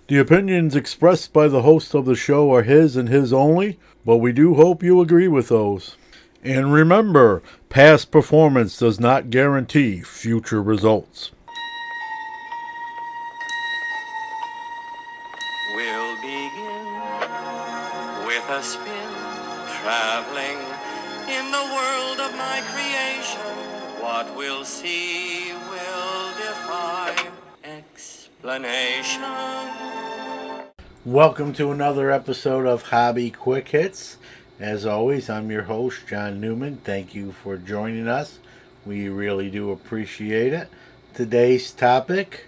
The opinions expressed by the host of the show are his and his only, but we do hope you agree with those. And remember, past performance does not guarantee future results. We'll begin with a spin, traveling in the world of my creation. What we'll see will defy explanation. Welcome to another episode of Hobby Quick Hits. As always, I'm your host, John Newman. Thank you for joining us. We really do appreciate it. Today's topic,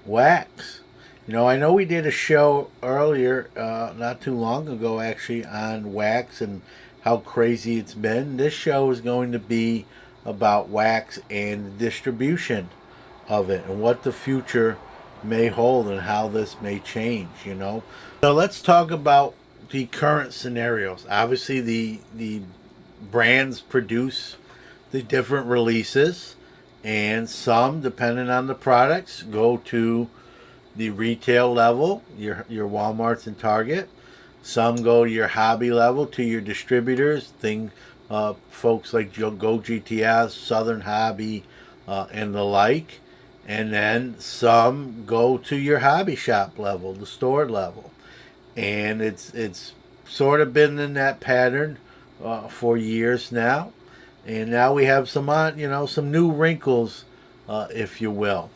wax. I know we did a show earlier, not too long ago actually, on wax and how crazy it's been. This show is going to be about wax and the distribution of it and what the future may hold and how this may change. So let's talk about the current scenarios. Obviously, the brands produce the different releases, and some, depending on the products, go to the retail level, your Walmarts and Target. Some go to your hobby level, to your distributors, folks like Go GTS, Southern Hobby, and the like. And then some go to your hobby shop level, the store level. And it's sort of been in that pattern for years now. And now we have some new wrinkles, if you will.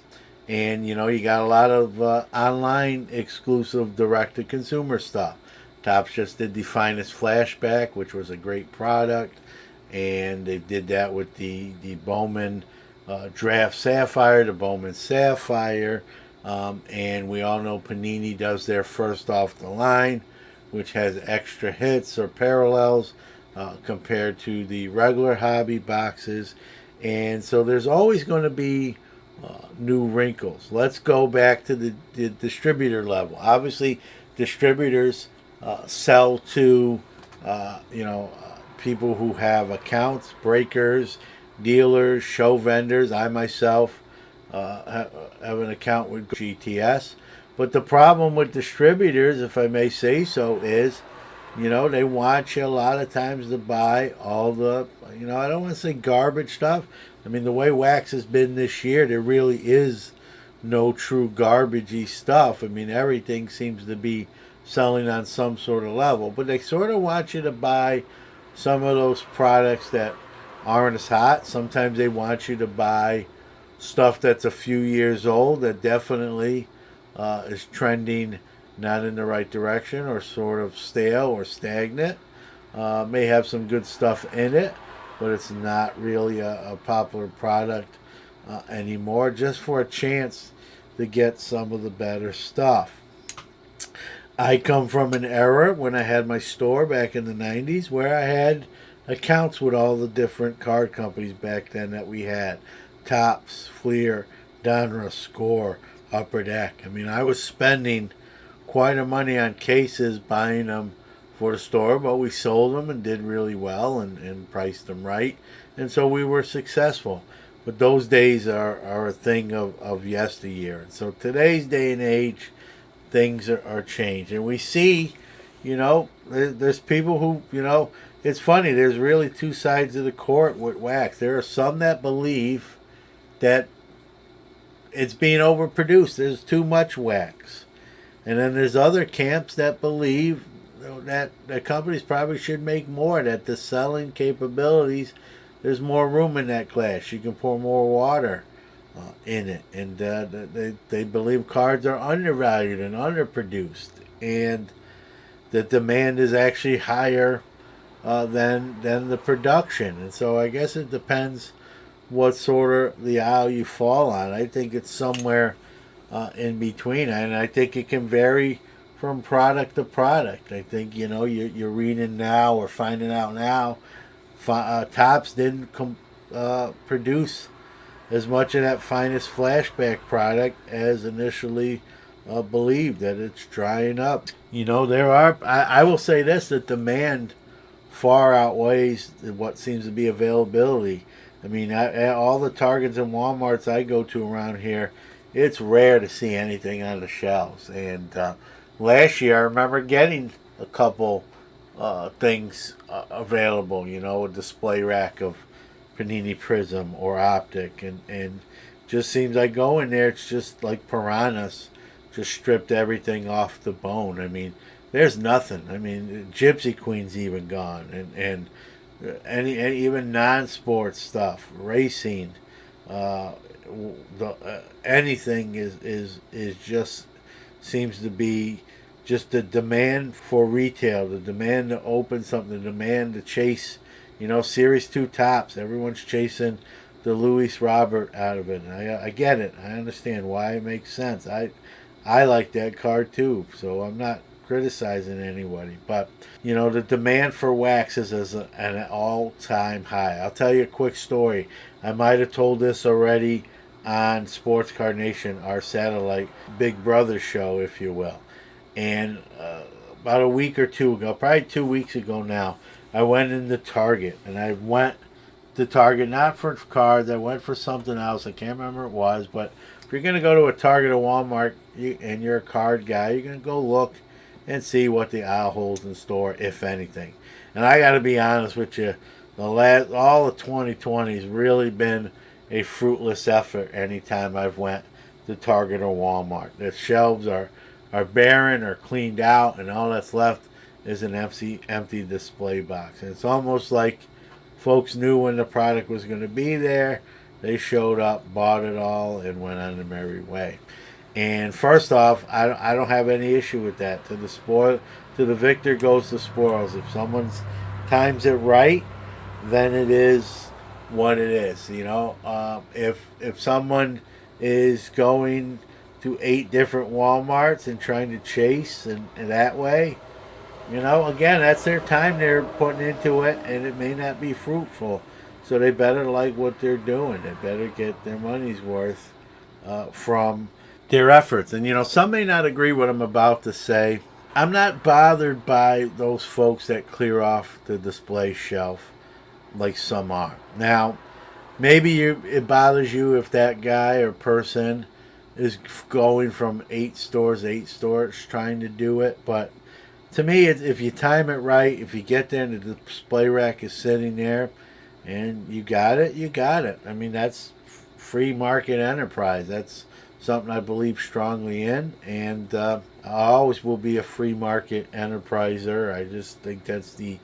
And you got a lot of online exclusive direct-to-consumer stuff. Topps just did the Finest Flashback, which was a great product, and they did that with the Bowman Draft Sapphire, the Bowman Sapphire, and we all know Panini does their first off the line, which has extra hits or parallels compared to the regular hobby boxes. And so there's always going to be new wrinkles. Let's go back to the distributor level. Obviously, distributors sell to people who have accounts, breakers, dealers, show vendors. I myself have an account with GTS. But the problem with distributors, if I may say so, is they want you a lot of times to buy all the, I don't want to say garbage stuff. I mean, the way wax has been this year, there really is no true garbagey stuff. I mean, everything seems to be selling on some sort of level. But they sort of want you to buy some of those products that aren't as hot. Sometimes they want you to buy stuff that's a few years old that definitely is trending not in the right direction or sort of stale or stagnant. May have some good stuff in it, but it's not really a popular product anymore, just for a chance to get some of the better stuff. I come from an era when I had my store back in the 90s where I had accounts with all the different card companies back then that we had. Topps, Fleer, Donruss, Score, Upper Deck. I mean, I was spending quite a money on cases, buying them for the store, but we sold them and did really well and priced them right. And so we were successful. But those days are a thing of yesteryear. And so today's day and age, things are changed. And we see, there's people who, it's funny, there's really two sides of the court with wax. There are some that believe that it's being overproduced. There's too much wax. And then there's other camps that believe that companies probably should make more, that the selling capabilities, there's more room in that glass. You can pour more water in it. And they believe cards are undervalued and underproduced. And the demand is actually higher than the production. And so I guess it depends what sort of the aisle you fall on. I think it's somewhere in between, and I think it can vary from product to product. I think you're reading now or finding out now, Topps didn't produce as much of that Finest Flashback product as initially believed, that it's drying up. I will say this, that demand far outweighs what seems to be availability. I mean, all the Targets and Walmarts I go to around here, it's rare to see anything on the shelves. And last year, I remember getting a couple things available. You know, a display rack of Panini Prism or Optic, and just seems like going there, it's just like piranhas, just stripped everything off the bone. I mean, there's nothing. I mean, Gypsy Queen's even gone, and any even non-sports stuff, racing, uh, anything is just seems to be just the demand for retail, the demand to open something, the demand to chase, you know, Series 2 tops. Everyone's chasing the Luis Robert out of it. And I get it. I understand why it makes sense. I like that card too, so I'm not criticizing anybody. But, you know, the demand for waxes is an all-time high. I'll tell you a quick story. I might have told this already on Sports Card Nation, our satellite Big Brother show, if you will. And about a week or two ago, probably 2 weeks ago now, I went into Target. And I went to Target not for cards. I went for something else. I can't remember what it was. But if you're going to go to a Target or Walmart and you're a card guy, you're going to go look and see what the aisle holds in store, if anything. And I got to be honest with you, all of 2020 has really been a fruitless effort anytime I've went to Target or Walmart. The shelves are barren or cleaned out, and all that's left is an empty display box. And it's almost like folks knew when the product was going to be there. They showed up, bought it all, and went on their merry way. And first off, I don't have any issue with that. To the victor goes the spoils. If someone's times it right, then it is what it is. You know, if someone is going to 8 different Walmarts and trying to chase and that way, you know, again, that's their time they're putting into it, and it may not be fruitful. So they better like what they're doing. They better get their money's worth from their efforts. And, you know, some may not agree with what I'm about to say. I'm not bothered by those folks that clear off the display shelf like some are. Now, maybe it bothers you if that guy or person is going from 8 stores trying to do it. But to me, if you time it right, if you get there and the display rack is sitting there and you got it, you got it. I mean, that's free market enterprise. That's something I believe strongly in, and I always will be a free market enterpriser. I just think that's the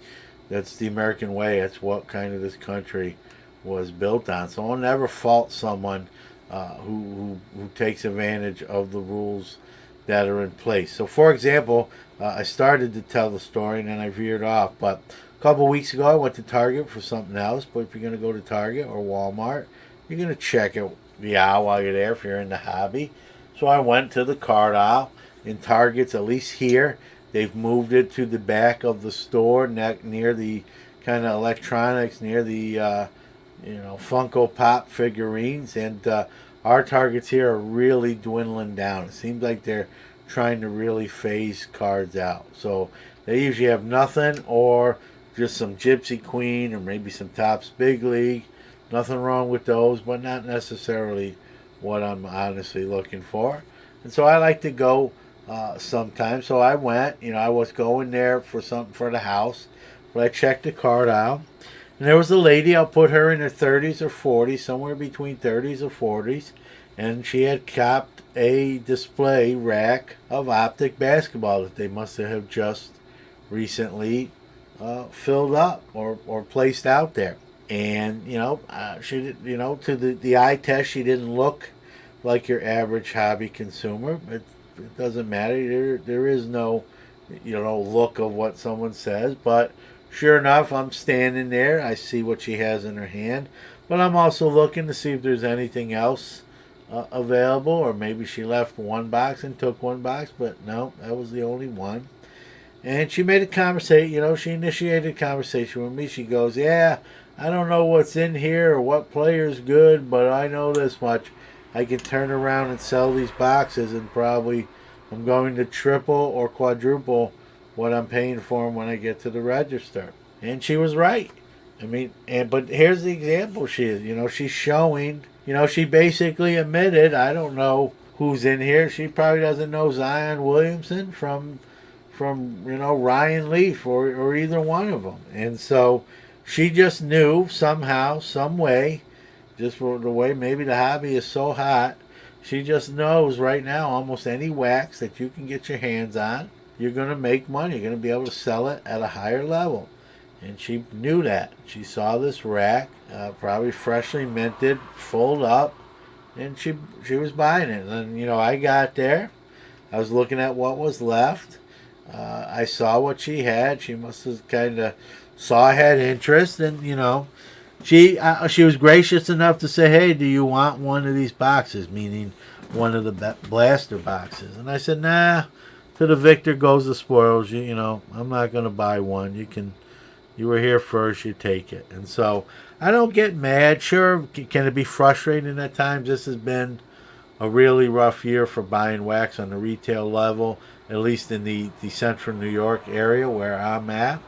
American way. That's what kind of this country was built on. So I'll never fault someone who takes advantage of the rules that are in place. So, for example, I started to tell the story and then I veered off. But a couple weeks ago, I went to Target for something else. But if you're going to go to Target or Walmart, you're going to check the aisle while you're there if you're in the hobby. So I went to the card aisle. In Target's, at least here, they've moved it to the back of the store, near the kind of electronics, near the Funko Pop figurines, and our Targets here are really dwindling down. It seems like they're trying to really phase cards out. So they usually have nothing, or just some Gypsy Queen, or maybe some Topps Big League. Nothing wrong with those, but not necessarily what I'm honestly looking for. And so I like to go sometimes. So I went. I was going there for something for the house, but I checked the card aisle. And there was a lady, I'll put her in her 30s or 40s, somewhere between 30s or 40s, and she had copped a display rack of Optic basketball that they must have just recently filled up or placed out there. And, she, to the eye test, she didn't look like your average hobby consumer. It doesn't matter. There is no, look of what someone says, but sure enough, I'm standing there. I see what she has in her hand. But I'm also looking to see if there's anything else available. Or maybe she left one box and took one box. But no, that was the only one. And she made a conversation. She initiated a conversation with me. She goes, yeah, I don't know what's in here or what player's good, but I know this much. I can turn around and sell these boxes, and probably I'm going to triple or quadruple what I'm paying for them when I get to the register. And she was right. But here's the example she is. She's showing, she basically admitted, I don't know who's in here, she probably doesn't know Zion Williamson from Ryan Leaf or either one of them. And so she just knew somehow, some way, just for the way maybe the hobby is so hot, she just knows right now almost any wax that you can get your hands on, you're going to make money. You're going to be able to sell it at a higher level. And she knew that. She saw this rack, probably freshly minted, full up, and she was buying it. And I got there. I was looking at what was left. I saw what she had. She must have kind of saw I had interest, and she was gracious enough to say, "Hey, do you want one of these boxes?" Meaning one of the blaster boxes. And I said, "Nah. To the victor goes the spoils. I'm not going to buy one. You were here first. You take it." And so I don't get mad. Sure, can it be frustrating at times? This has been a really rough year for buying wax on the retail level, at least in the central New York area where I'm at.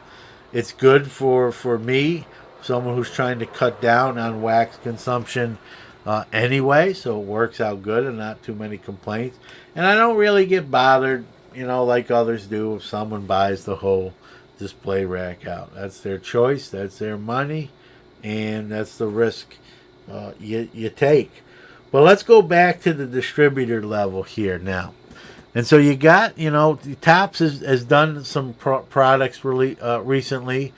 It's good for me, someone who's trying to cut down on wax consumption anyway, so it works out good and not too many complaints. And I don't really get bothered, like others do, if someone buys the whole display rack out. That's their choice, that's their money, and that's the risk you take. But let's go back to the distributor level here now. And so you got, Topps has done some products recently,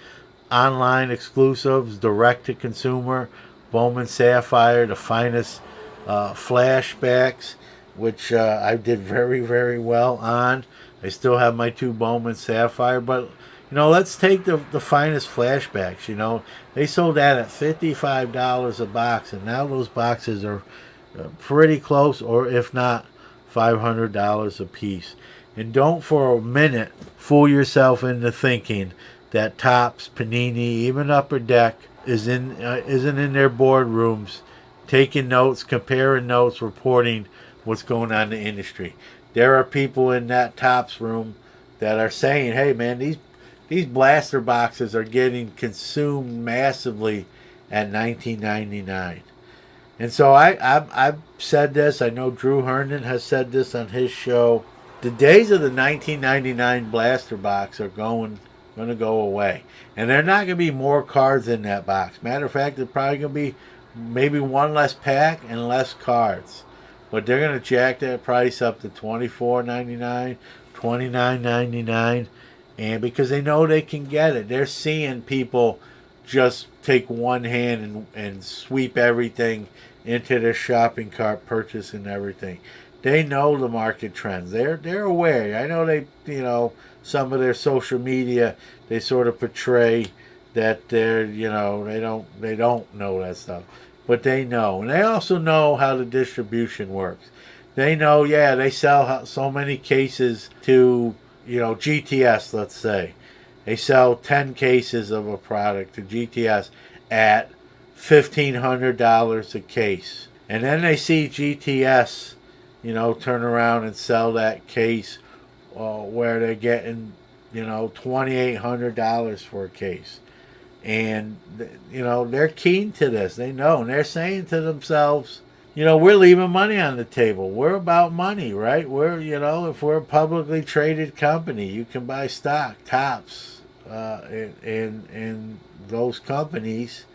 online exclusives, direct to consumer, Bowman Sapphire, the finest flashbacks, which I did very, very well on. I still have my 2 Bowman Sapphire, but let's take the finest flashbacks. They sold that at $55 a box, and now those boxes are pretty close, or if not, $500 a piece. And don't for a minute fool yourself into thinking that Topps, Panini, even Upper Deck isn't in their boardrooms taking notes, comparing notes, reporting what's going on in the industry. There are people in that Topps room that are saying, "Hey man, these blaster boxes are getting consumed massively at $19.99." And so I've said this. I know Drew Herndon has said this on his show. The days of the $19.99 blaster box are going to go away, and there are not going to be more cards in that box. Matter of fact, there's probably going to be maybe one less pack and less cards, but they're going to jack that price up to $24.99, $29.99, and because they know they can get it, they're seeing people just take one hand and sweep everything into their shopping cart, purchasing everything. They know the market trends. They're aware. I know some of their social media, they sort of portray that they don't know that stuff, but they know, and they also know how the distribution works. They know, they sell so many cases to GTS, let's say. They sell 10 cases of a product to GTS at $1,500 a case. And then they see GTS, turn around and sell that case where they're getting, $2,800 for a case. And, they're keen to this. They know. And they're saying to themselves, we're leaving money on the table. We're about money, right? If we're a publicly traded company, you can buy stock, Topps, in those companies.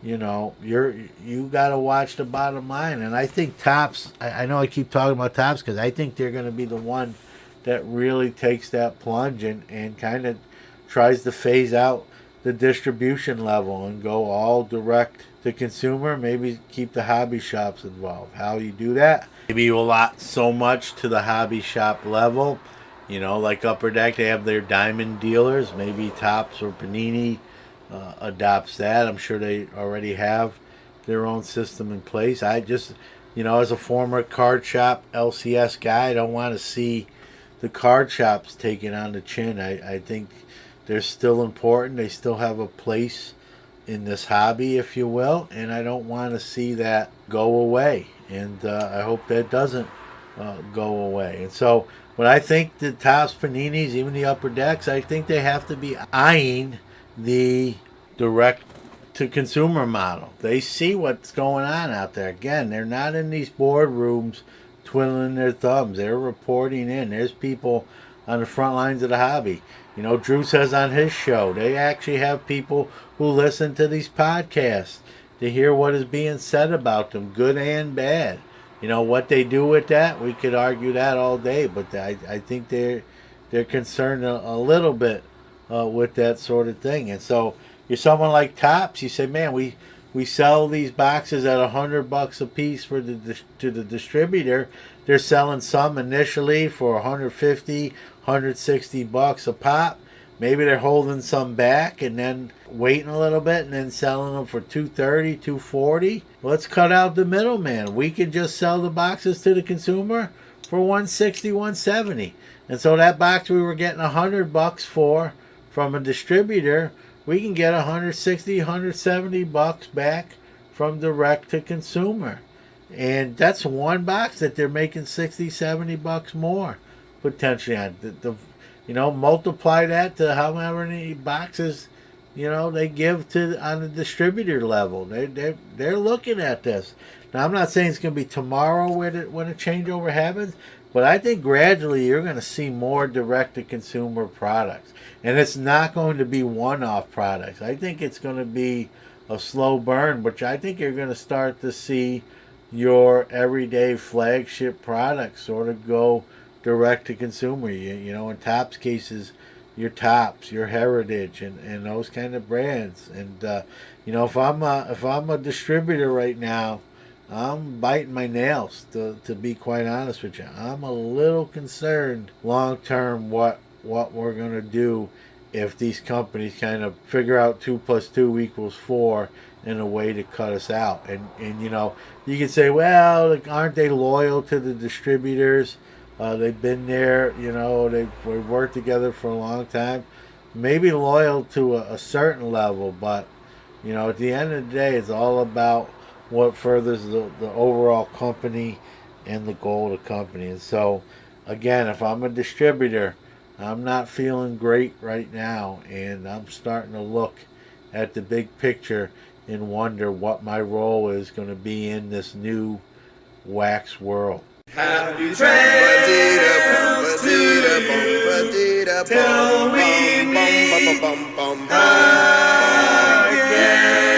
You got to watch the bottom line. And I think Topps, I know I keep talking about Topps because I think they're going to be the one that really takes that plunge and kind of tries to phase out the distribution level and go all direct to consumer. Maybe keep the hobby shops involved. How you do that? Maybe you allot so much to the hobby shop level. Like Upper Deck, they have their diamond dealers. Maybe Topps or Panini adopts that. I'm sure they already have their own system in place. I just, as a former card shop LCS guy, I don't want to see the card shops taking on the chin. I think they're still important. They still have a place in this hobby, if you will, and I don't want to see that go away. And I hope that doesn't go away. And so, but I think the Topps, Paninis, even the Upper Decks, I think they have to be eyeing the direct-to-consumer model. They see what's going on out there. Again, they're not in these boardrooms twiddling their thumbs. They're reporting in. There's people on the front lines of the hobby. You know, Drew says on his show, they actually have people who listen to these podcasts to hear what is being said about them, good and bad. You know, what they do with that, we could argue that all day, but I think they're concerned a little bit with that sort of thing. And so you're someone like Topps, you say, man, we sell these boxes at $100 a piece to the distributor. They're selling some initially for $150, $160 a pop. Maybe they're holding some back and then waiting a little bit and then selling them for $230, $240. Let's cut out the middleman. We can just sell the boxes to the consumer for $160, $170. And so that box we were getting $100 for from a distributor, we can get $160, $170 back from direct to consumer. And that's one box that they're making $60, $70 more potentially on. You know, multiply that to however many boxes, you know, they give to on the distributor level. They're looking at this. Now, I'm not saying it's going to be tomorrow when a changeover happens, but I think gradually you're going to see more direct-to-consumer products. And it's not going to be one-off products. I think it's going to be a slow burn, which I think you're going to start to see your everyday flagship products sort of go direct-to-consumer. You know, in Topps cases, your Topps, your Heritage, and those kind of brands. And, you know, if I'm a distributor right now, I'm biting my nails, to be quite honest with you. I'm a little concerned long term what we're going to do if these companies kind of figure out 2 + 2 = 4 in a way to cut us out. And you know, you can say, well, aren't they loyal to the distributors? They've been there, you know, we've worked together for a long time. Maybe loyal to a certain level, but, you know, at the end of the day, it's all about what furthers the overall company and the goal of the company. And so, again, if I'm a distributor, I'm not feeling great right now, and I'm starting to look at the big picture and wonder what my role is going to be in this new wax world. Happy trails to you till we meet again.